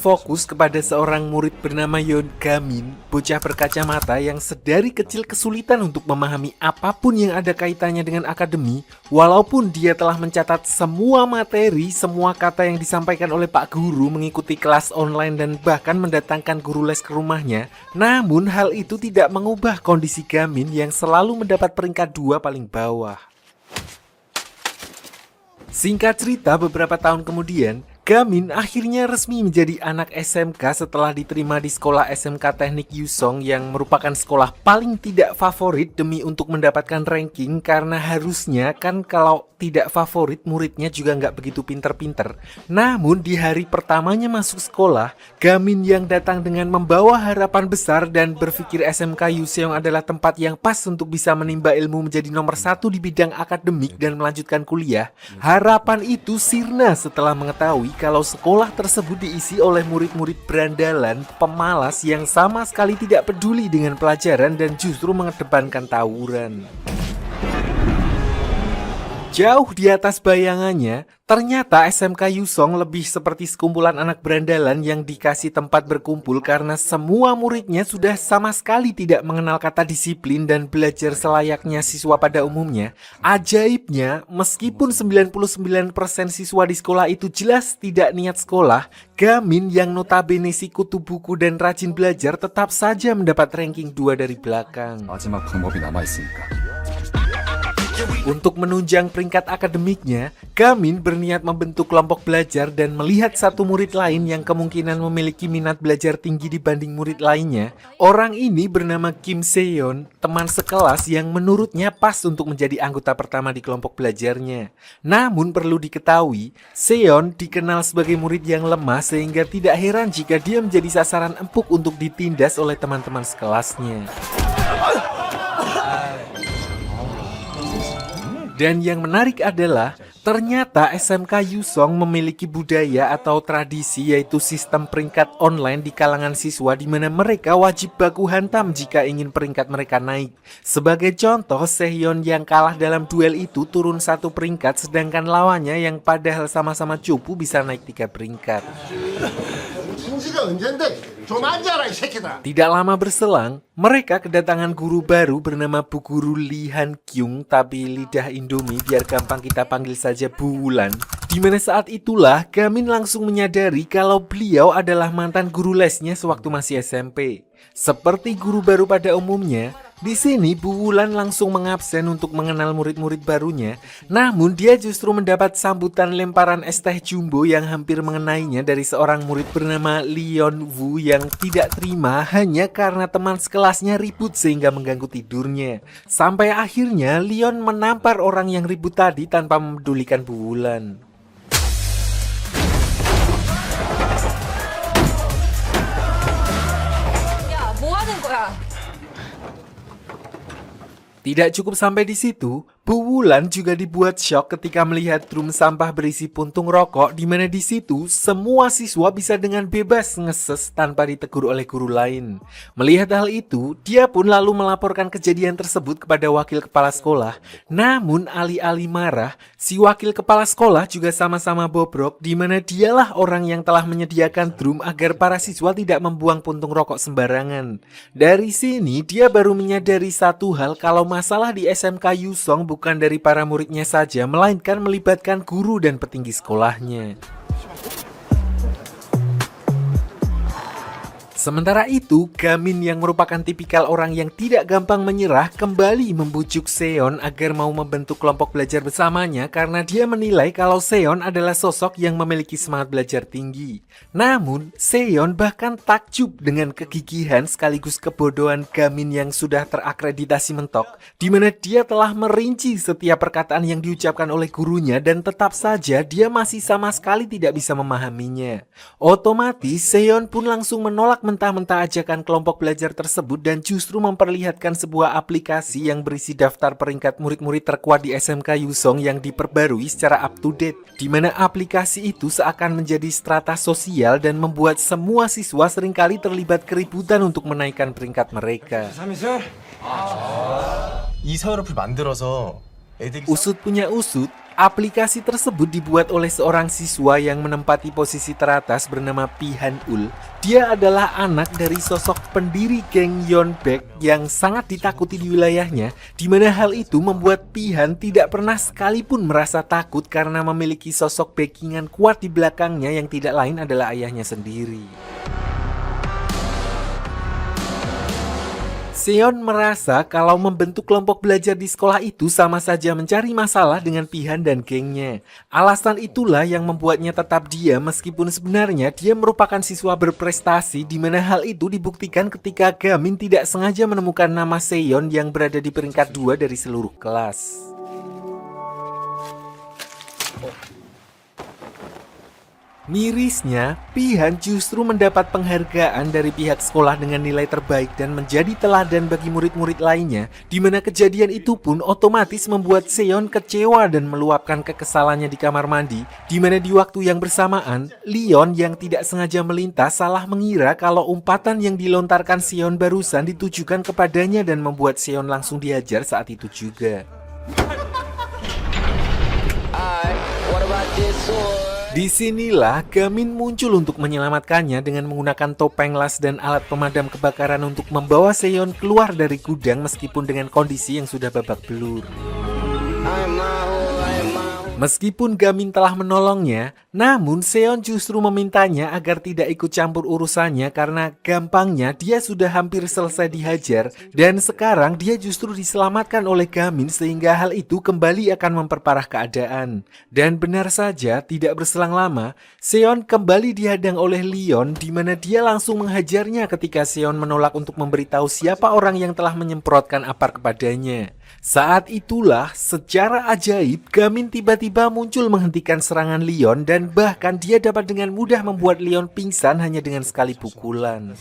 berfokus kepada seorang murid bernama Yeon Gamin, bocah berkacamata yang sedari kecil kesulitan untuk memahami apapun yang ada kaitannya dengan akademi, walaupun dia telah mencatat semua materi, semua kata yang disampaikan oleh Pak Guru, mengikuti kelas online dan bahkan mendatangkan guru les ke rumahnya. Namun hal itu tidak mengubah kondisi Gamin yang selalu mendapat peringkat 2 paling bawah. Singkat cerita, beberapa tahun kemudian, Gamin akhirnya resmi menjadi anak SMK setelah diterima di sekolah SMK Teknik Yusong yang merupakan sekolah paling tidak favorit demi untuk mendapatkan ranking, karena harusnya kan kalau tidak favorit muridnya juga nggak begitu pinter-pinter. Namun di hari pertamanya masuk sekolah, Gamin yang datang dengan membawa harapan besar dan berpikir SMK Yusong adalah tempat yang pas untuk bisa menimba ilmu menjadi nomor 1 di bidang akademik dan melanjutkan kuliah. Harapan itu sirna setelah mengetahui kalau sekolah tersebut diisi oleh murid-murid berandalan, pemalas yang sama sekali tidak peduli dengan pelajaran dan justru mengedepankan tawuran. Jauh di atas bayangannya, ternyata SMK Yusong lebih seperti sekumpulan anak berandalan yang dikasih tempat berkumpul karena semua muridnya sudah sama sekali tidak mengenal kata disiplin dan belajar selayaknya siswa pada umumnya. Ajaibnya, meskipun 99% siswa di sekolah itu jelas tidak niat sekolah, Gamin yang notabene si kutu buku dan rajin belajar tetap saja mendapat ranking 2 dari belakang. 마지막 방법이 남아있으니까. Untuk menunjang peringkat akademiknya, Gamin berniat membentuk kelompok belajar dan melihat satu murid lain yang kemungkinan memiliki minat belajar tinggi dibanding murid lainnya. Orang ini bernama Kim Seon, teman sekelas yang menurutnya pas untuk menjadi anggota pertama di kelompok belajarnya. Namun perlu diketahui, Seon dikenal sebagai murid yang lemah sehingga tidak heran jika dia menjadi sasaran empuk untuk ditindas oleh teman-teman sekelasnya. Dan yang menarik adalah, ternyata SMK Yusong memiliki budaya atau tradisi yaitu sistem peringkat online di kalangan siswa di mana mereka wajib baku hantam jika ingin peringkat mereka naik. Sebagai contoh, Sehyun yang kalah dalam duel itu turun 1 peringkat sedangkan lawannya yang padahal sama-sama cupu bisa naik 3 peringkat. Tidak lama berselang, mereka kedatangan guru baru bernama Bu Guru Lee Han Kyung, tapi lidah Indomie biar gampang kita panggil saja Bu Wulan. Di mana saat itulah Gamin langsung menyadari kalau beliau adalah mantan guru lesnya sewaktu masih SMP. Seperti guru baru pada umumnya, di sini Bu Wulan langsung mengabsen untuk mengenal murid-murid barunya. Namun dia justru mendapat sambutan lemparan es teh jumbo yang hampir mengenainya dari seorang murid bernama Leon Wu yang tidak terima hanya karena teman sekelasnya ribut sehingga mengganggu tidurnya. Sampai akhirnya Leon menampar orang yang ribut tadi tanpa memedulikan Bu Wulan. Tidak cukup sampai di situ, Bu Wulan juga dibuat syok ketika melihat drum sampah berisi puntung rokok di mana di situ semua siswa bisa dengan bebas ngeses tanpa ditegur oleh guru lain. Melihat hal itu, dia pun lalu melaporkan kejadian tersebut kepada wakil kepala sekolah. Namun alih-alih marah, si wakil kepala sekolah juga sama-sama bobrok di mana dialah orang yang telah menyediakan drum agar para siswa tidak membuang puntung rokok sembarangan. Dari sini dia baru menyadari satu hal kalau masalah di SMK Yusong bukan dari para muridnya saja, melainkan melibatkan guru dan petinggi sekolahnya. Sementara itu, Gamin yang merupakan tipikal orang yang tidak gampang menyerah kembali membujuk Seon agar mau membentuk kelompok belajar bersamanya karena dia menilai kalau Seon adalah sosok yang memiliki semangat belajar tinggi. Namun, Seon bahkan takjub dengan kegigihan sekaligus kebodohan Gamin yang sudah terakreditasi mentok, di mana dia telah merinci setiap perkataan yang diucapkan oleh gurunya dan tetap saja dia masih sama sekali tidak bisa memahaminya. Otomatis, Seon pun langsung menolak mentah-mentah ajakan kelompok belajar tersebut dan justru memperlihatkan sebuah aplikasi yang berisi daftar peringkat murid-murid terkuat di SMK Yusong yang diperbarui secara up to date, di mana aplikasi itu seakan menjadi strata sosial dan membuat semua siswa seringkali terlibat keributan untuk menaikkan peringkat mereka. 이 서열을 만들어서 Usut punya usut, Aplikasi tersebut dibuat oleh seorang siswa yang menempati posisi teratas bernama Pihan Ul. Dia adalah anak dari sosok pendiri geng Yeonbaek yang sangat ditakuti di wilayahnya, di mana hal itu membuat Pihan tidak pernah sekalipun merasa takut karena memiliki sosok backingan kuat di belakangnya yang tidak lain adalah ayahnya sendiri. Seon merasa kalau membentuk kelompok belajar di sekolah itu sama saja mencari masalah dengan Pihan dan gengnya. Alasan itulah yang membuatnya tetap diam meskipun sebenarnya dia merupakan siswa berprestasi, di mana hal itu dibuktikan ketika Gamin tidak sengaja menemukan nama Seon yang berada di peringkat 2 dari seluruh kelas. Mirisnya, Pihan justru mendapat penghargaan dari pihak sekolah dengan nilai terbaik dan menjadi teladan bagi murid-murid lainnya, di mana kejadian itu pun otomatis membuat Seon kecewa dan meluapkan kekesalannya di kamar mandi, di mana di waktu yang bersamaan, Leon yang tidak sengaja melintas salah mengira kalau umpatan yang dilontarkan Seon barusan ditujukan kepadanya dan membuat Seon langsung dihajar saat itu juga. Disinilah Gamin muncul untuk menyelamatkannya dengan menggunakan topeng las dan alat pemadam kebakaran untuk membawa Seon keluar dari gudang meskipun dengan kondisi yang sudah babak belur. Meskipun Gamin telah menolongnya, namun Seon justru memintanya agar tidak ikut campur urusannya karena gampangnya dia sudah hampir selesai dihajar dan sekarang dia justru diselamatkan oleh Gamin sehingga hal itu kembali akan memperparah keadaan. Dan benar saja, tidak berselang lama, Seon kembali dihadang oleh Leon di mana dia langsung menghajarnya ketika Seon menolak untuk memberitahu siapa orang yang telah menyemprotkan apar kepadanya. Saat itulah, secara ajaib, Gamin tiba-tiba muncul menghentikan serangan Leon dan bahkan dia dapat dengan mudah membuat Leon pingsan hanya dengan sekali pukulan.